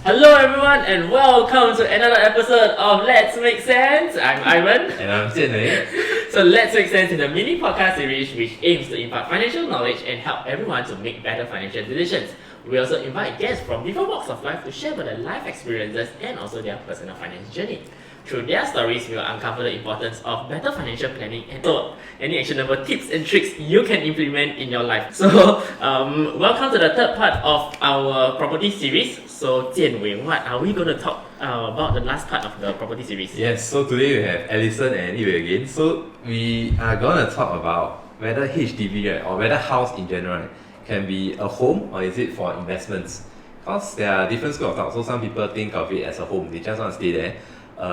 Hello everyone and welcome to another episode of Let's Make Sense. I'm Ivan. And I'm Jian Wei. So Let's Make Sense is a mini podcast series which aims to impart financial knowledge and help everyone to make better financial decisions. We also invite guests from different walks of life to share about their life experiences and also their personal finance journey. Through their stories, we will uncover the importance of better financial planning and any actionable tips and tricks you can implement in your life. So, welcome to the third part of our property series. So, Jian Wei, what are we going to talk about the last part of the property series? Yes, so today we have Alyson and Ngee Wei again. So we are going to talk about whether HDB, right, or whether house in general, right, can be a home or is it for investments? Because there are different schools of thought. So some people think of it as a home, they just want to stay there.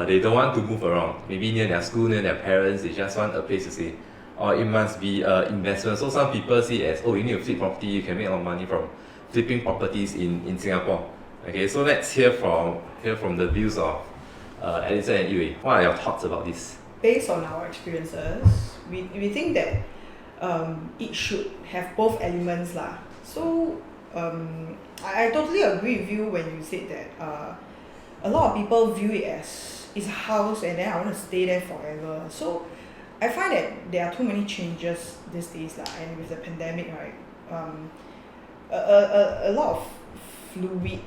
They don't want to move around, maybe near their school, near their parents, they just want a place to stay. Or it must be investment. So some people see it as, oh, you need to flip property, you can make a lot of money from flipping properties in Singapore. Okay, so let's hear from the views of Alyson and Ngee Wei. What are your thoughts about this? Based on our experiences, we think that it should have both elements lah. So I totally agree with you when you said that a lot of people view it as it's a house and then I want to stay there forever. So I find that there are too many changes these days lah, and with the pandemic, right, a lot of fluid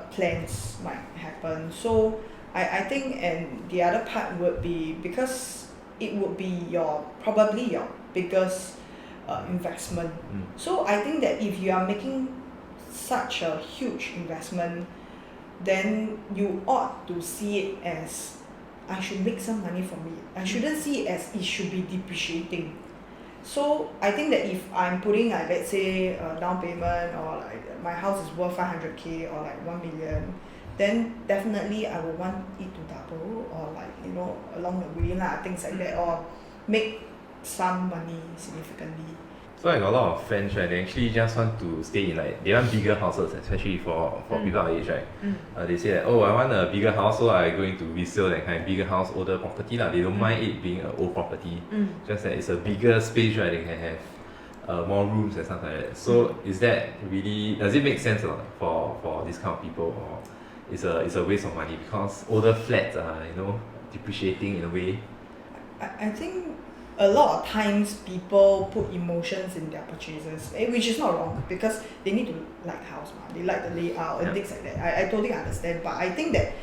plans might happen. So I think, and the other part would be because it would be probably your biggest investment. So I think that if you are making such a huge investment, then you ought to see it as I should make some money from it. I shouldn't see it as it should be depreciating. So I think that if I'm putting like, let's say a down payment, or like my house is worth 500k or like 1 million, then definitely I would want it to double, or like, you know, along the way lah, things like that, or make some money significantly. So I got a lot of friends, right, they actually just want to stay in they want bigger houses, especially for people our age, right? They say that, oh, I want a bigger house, so I'm going to resell that kind of bigger house, older property lah. They don't mind it being an old property, just that it's a bigger space, right? They can have more rooms and stuff like that. So is that really, does it make sense for this kind of people, or it's a waste of money because older flats are, you know, depreciating in a way? I think a lot of times people put emotions in their purchases, which is not wrong because they need to like house, they like the layout and things like that. I totally understand, but I think that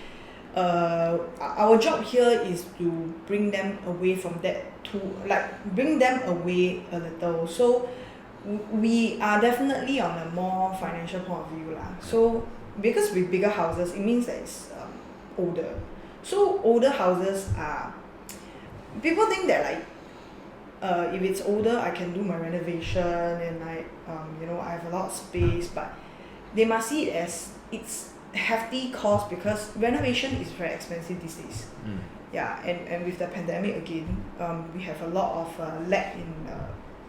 our job here is to bring them away from that, to like bring them away a little. So we are definitely on a more financial point of view lah. So because with bigger houses, it means that it's older. So older houses are, people think that like if it's older, I can do my renovation and you know, I have a lot of space, but they must see it as it's hefty cost because renovation is very expensive these days. Yeah, and with the pandemic again, we have a lot of lack in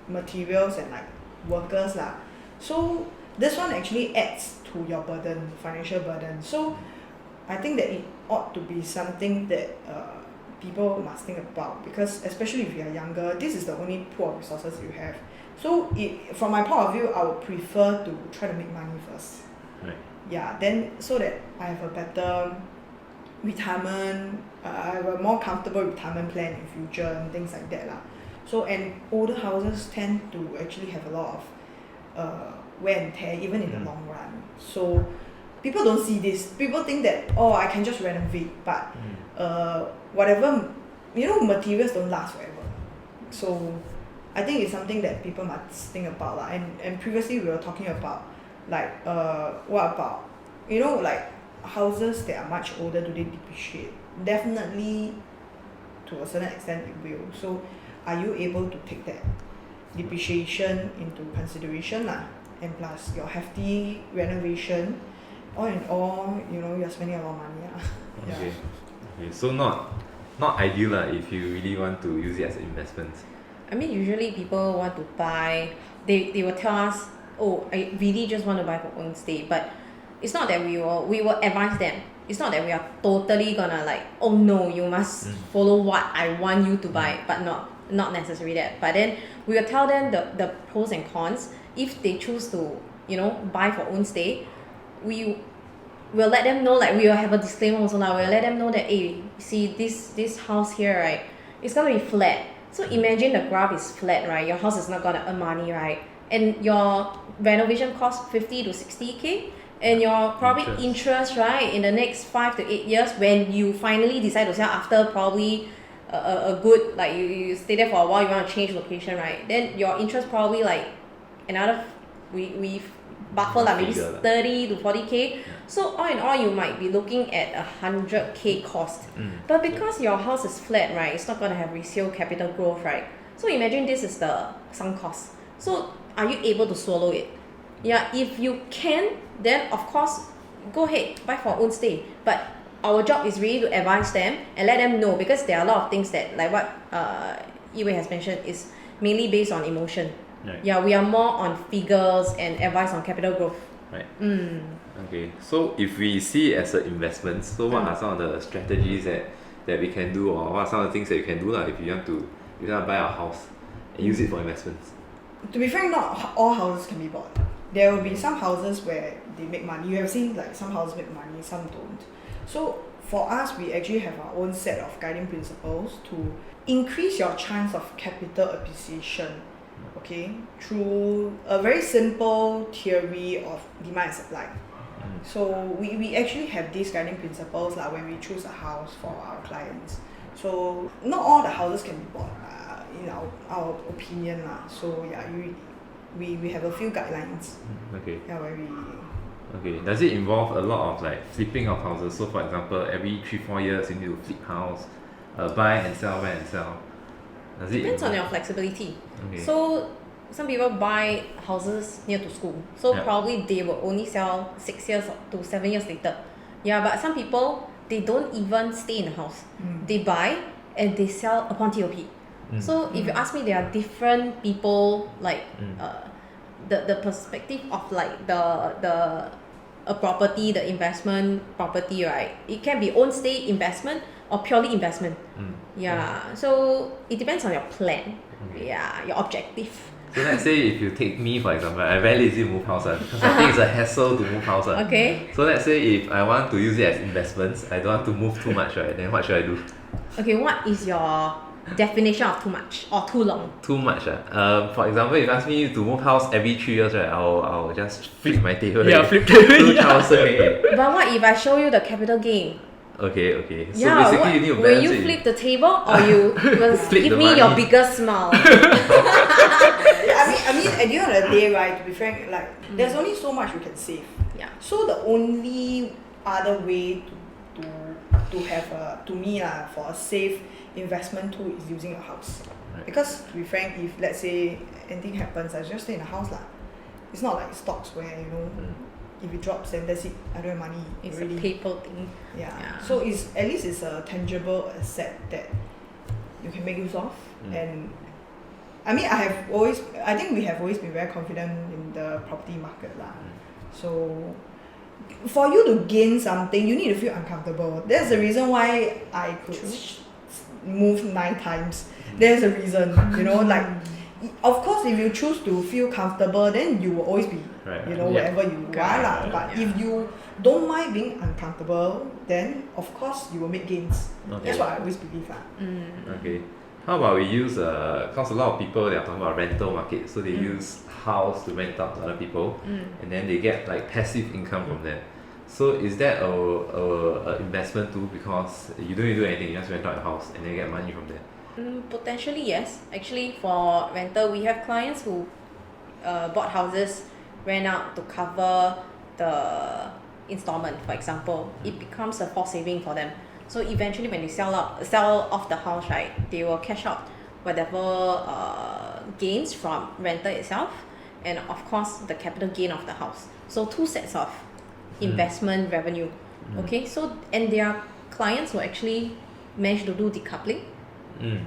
materials and like workers lah. So this one actually adds to your burden, financial burden. So I think that it ought to be something that people must think about, because especially if you are younger, this is the only pool of resources you have. So from my point of view, I would prefer to try to make money first. Right. Yeah, then so that I have a better retirement, I have a more comfortable retirement plan in future and things like that lah. So, and older houses tend to actually have a lot of wear and tear even in the long run. So people don't see this. People think that, oh, I can just renovate, but whatever, you know, materials don't last forever. So I think it's something that people must think about lah. And previously we were talking about like what about, you know, like houses that are much older, do they depreciate? Definitely to a certain extent it will. So are you able to take that depreciation into consideration lah? And plus your hefty renovation, all in all, you know, you're spending a lot of money lah. Okay. Okay, so not ideal lah if you really want to use it as an investment. I mean, usually people want to buy, they will tell us, oh, I really just want to buy for own stay, but it's not that we will advise them. It's not that we are totally gonna like, oh no, you must follow what I want you to buy, but not necessarily that. But then we will tell them the pros and cons. If they choose to, you know, buy for own stay, we we'll let them know, like we will have a disclaimer also now. We'll let them know that, hey, see this house here, right? It's gonna be flat. So imagine the graph is flat, right? Your house is not gonna earn money, right? And your renovation costs 50 to 60K, and your probably interest, right, in the next 5 to 8 years, when you finally decide to sell after probably a good, like you stay there for a while, you want to change location, right? Then your interest probably like another we buffer like maybe 30 to 40K. So all in all, you might be looking at 100K cost. But because your house is flat, right, it's not gonna have resale capital growth, right? So imagine this is the sunk cost. So are you able to swallow it? Yeah, if you can, then of course go ahead, buy for own stay. But our job is really to advise them and let them know, because there are a lot of things that, like what Ngee Wei has mentioned, is mainly based on emotion. Right. Yeah, we are more on figures and advice on capital growth. Right. Okay, so if we see it as an investment, so what are some of the strategies that we can do, or what are some of the things that you can do if you want to buy a house and use it for investments? To be frank, not all houses can be bought. There will be some houses where they make money. You have seen like some houses make money, some don't. So for us, we actually have our own set of guiding principles to increase your chance of capital appreciation, okay, through a very simple theory of demand and supply. So we actually have these guiding principles like when we choose a house for our clients. So not all the houses can be bought in our opinion. So yeah, we have a few guidelines. Okay. Yeah, where we... Okay. Does it involve a lot of like flipping of houses? So for example, every 3-4 years you need to flip house, buy and sell, buy and sell. Does it Depends on your flexibility. Okay. So some people buy houses near to school, so probably they will only sell 6 years to 7 years later. Yeah, but some people, they don't even stay in the house. They buy and they sell upon TOP. So if you ask me, there are different people, like the perspective of like the a property, the investment property, right? It can be own stay investment or purely investment. Yeah, so it depends on your plan. Yeah, your objective. So let's say if you take me for example, I very lazy to move house because I think it's a hassle to move house. Okay. So let's say if I want to use it as investments, I don't want to move too much, right? Then what should I do? Okay, what is your definition of too much or too long? Too much. For example, if you ask me to move house every 3 years, right, I'll just flip my table. Yeah, flip table. But what if I show you the capital gain? Okay. So basically you need to balance will you flip the table or you will give me your biggest smile? I mean, at the end of the day, right, to be frank, like there's only so much you can save. Yeah. So the only other way to have for a safe investment tool is using a house. Right. Because to be frank, if let's say anything happens, I just stay in a house lah. It's not like stocks where if it drops then that's it. I don't have money. It's really. A paper thing. Yeah. So at least it's a tangible asset that you can make use of. And I mean, I think we have always been very confident in the property market lah. So for you to gain something, you need to feel uncomfortable. That's the reason why I could move 9 times. There's a reason, like. Of course, if you choose to feel comfortable, then you will always be, wherever you are lah. But if you don't mind being uncomfortable, then of course you will make gains. Okay. That's what I always believe lah. Okay. How about we use because a lot of people they are talking about rental market, so they use house to rent out to other people, and then they get like passive income from that. So is that a investment too? Because you don't need to do anything, you just rent out your house and then get money from that. Potentially yes. Actually, for rental, we have clients who bought houses, rent out to cover the installment. For example, it becomes a forced saving for them. So eventually, when they sell off the house, right, they will cash out whatever gains from rental itself, and of course the capital gain of the house. So 2 sets of investment revenue. Okay, so and there are clients who actually manage to do decoupling.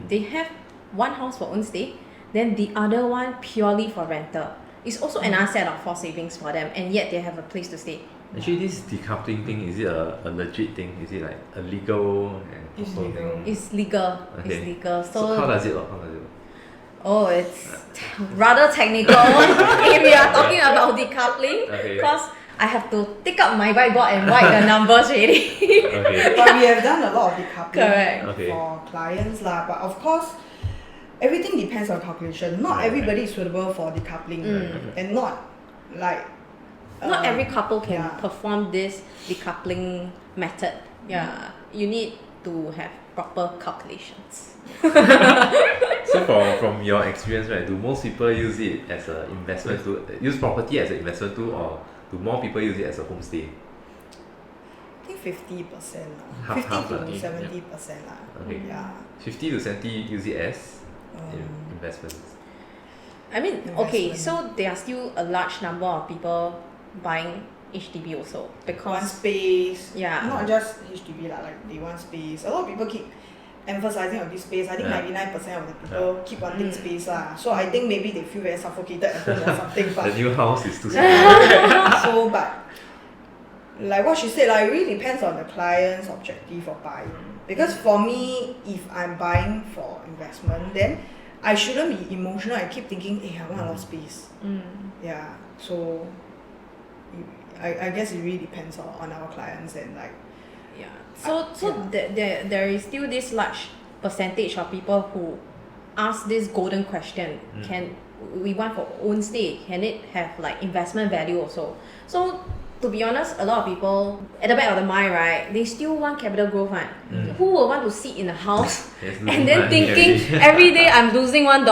They have one house for own stay, then the other one purely for rental. It's also another set of forced savings for them, and yet they have a place to stay. Actually, this decoupling thing, is it a legit thing? Is it like a legal and proper thing? It's legal. Okay. It's legal. So how does it work? Oh, it's rather technical if we are talking about decoupling. Because I have to take out my whiteboard and write the numbers already. Okay. But we have done a lot of decoupling Correct. Okay. for clients lah. But of course, everything depends on calculation. Not Right, everybody is suitable for decoupling, and not like. Not every couple can yeah. perform this decoupling method. Yeah, you need to have proper calculations. So from your experience, right, do most people use it as an investment tool, use property as an investment tool, or do more people use it as a homestay? I think 50% lah. Half, 50 half to lah. 70% lah. Okay. Yeah. 50 to 70 use it as investments. I mean, okay, Investment. so there are still a large number of people buying HDB also Want because space. Yeah. Not just HDB lah, like they want space. A lot of people keep emphasizing on this space. I think Yeah. 99% of the people keep wanting space lah. So I think maybe they feel very suffocated at home or something. The But new house is too small. so but like what she said, like, it really depends on the client's objective of buying. Because for me, if I'm buying for investment, then I shouldn't be emotional. I keep thinking, hey, I want a lot of space. Yeah. So I guess it really depends on our clients and like. yeah. So there is still this large percentage of people who ask this golden question: Can we want for own stay? Can it have like investment value also? So to be honest, a lot of people at the back of the mind, right, they still want capital growth, right? Who will want to sit in a house Yes, and losing then money thinking every every day I'm losing $1?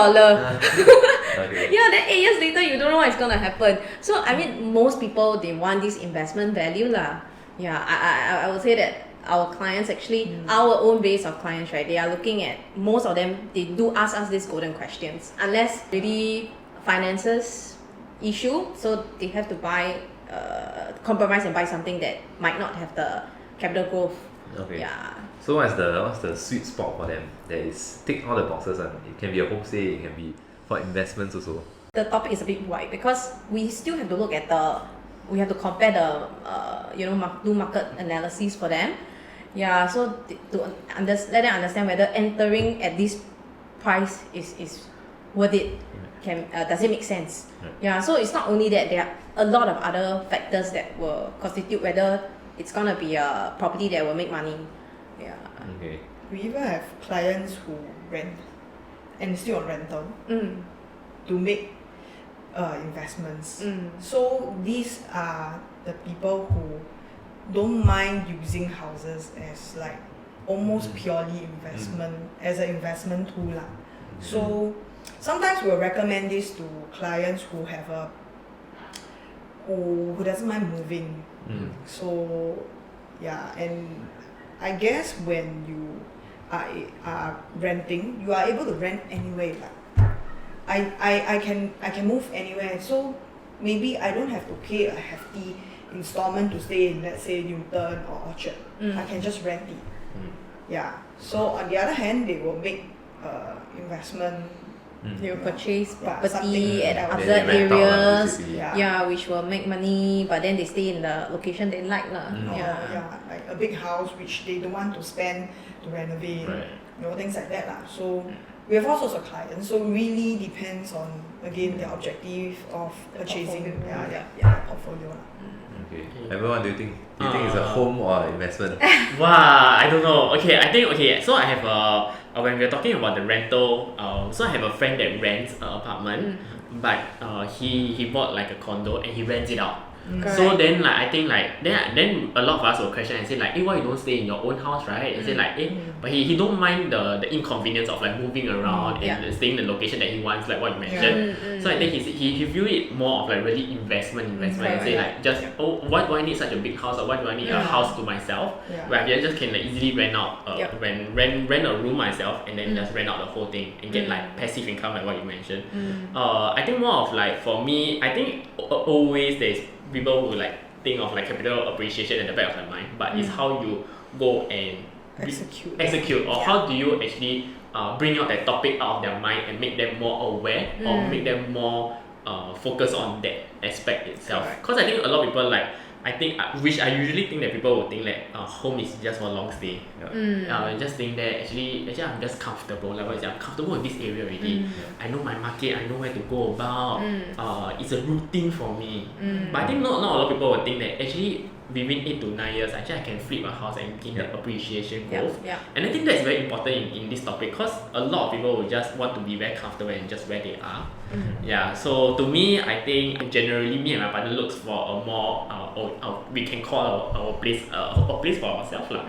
Okay. Yeah, then 8 years later you don't know what's gonna happen. So I mean, most people they want this investment value lah. Yeah, I would say that our clients actually, our own base of clients, right, they are looking at, most of them, they do ask us these golden questions. Unless really finances issue, so they have to buy, compromise and buy something that might not have the capital growth. Okay. Yeah. So what's the sweet spot for them? That is tick all the boxes. It can be a homestay, it can be for investments also. The topic is a bit wide because we still have to look at we have to compare the, do market analysis for them. Yeah, so to let them understand whether entering at this price is worth it. Does it make sense? Right. Yeah, so it's not only that, there are a lot of other factors that will constitute whether it's gonna be a property that will make money. Yeah. Okay. We even have clients who rent and still on rental to make investments. So these are the people who don't mind using houses as like almost purely investment, as an investment tool lah. So sometimes we'll recommend this to clients who have who doesn't mind moving. So yeah, and I guess when you are renting, you are able to rent anywhere. Like I can move anywhere. So maybe I don't have to pay a hefty installment to stay in, let's say, Newton or Orchard. I can just rent it. Yeah. So on the other hand, they will make investment. They will purchase Yeah, property something at else. other Then they rent out, areas, basically. Yeah. which will make money, but then they stay in the location they like lah. Or, yeah, like a big house which they don't want to spend to renovate, Right. things like that lah. So we have all sorts of clients. So really depends on, again, their objective of purchasing portfolio. their portfolio lah. Okay. Everyone, do you think it's a home or investment? Wow, I don't know. Okay, I think so I have when we're talking about the rental, so I have a friend that rents an apartment, but he bought like a condo and he rents it out. So then like I think like then a lot of us will question and say like, why you don't stay in your own house, right? And say like, but he don't mind the inconvenience of like moving around and staying in the location that he wants, like what you mentioned. So I think he view it more of like really investment and say like just why do I need such a big house, or why do I need a house to myself where I just can like easily rent out rent a room myself and then just rent out the whole thing and get like passive income like what you mentioned. I think more of like, for me, I think always there's people who like think of like capital appreciation at the back of their mind, but it's how you go and execute or how do you actually bring out that topic out of their mind and make them more aware or make them more focus on that aspect itself. Because I think a lot of people like I think, which I usually think that people would think that home is just for long stay. Just think that actually I'm just comfortable. Like what you say, I'm comfortable in this area already. I know my market, I know where to go about. It's a routine for me. But I think not a lot of people would think that actually within 8 to 9 years, actually I can flip a house and gain that appreciation growth. And I think that's very important in this topic because a lot of people will just want to be very comfortable and just where they are. So to me, I think generally me and my partner looks for a more we can call our place a place for ourselves lah.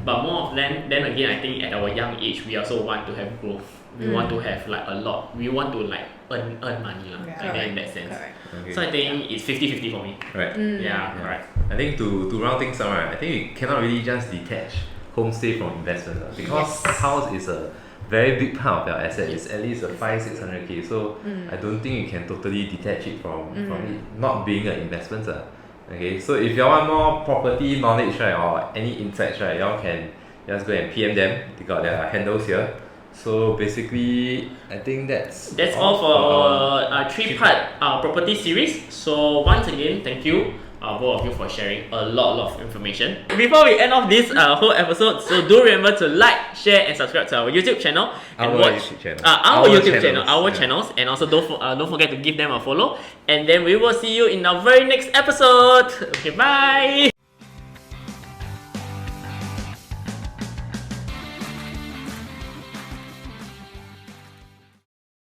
But more of then again, I think at our young age we also want to have growth. We want to have like a lot. We want to like earn money lah. I think in that sense. Okay. So I think it's 50-50 for me. Right. Correct. I think to round things out, right, I think we cannot really just detach homestay from investment because house is a very big part of your asset. It's at least a 500-600k. So I don't think you can totally detach it from it not being an investment. Okay, so if you want more property knowledge, right, or any insights, right, y'all can just go and PM them. They got their handles here. So basically, I think that's all for a 3-part property series. So once again, thank you both of you for sharing a lot of information. Before we end off this whole episode, so do remember to like, share and subscribe to our YouTube channel and watch our YouTube channel, our channels, and also don't forget to give them a follow. And then we will see you in our very next episode. Okay, bye.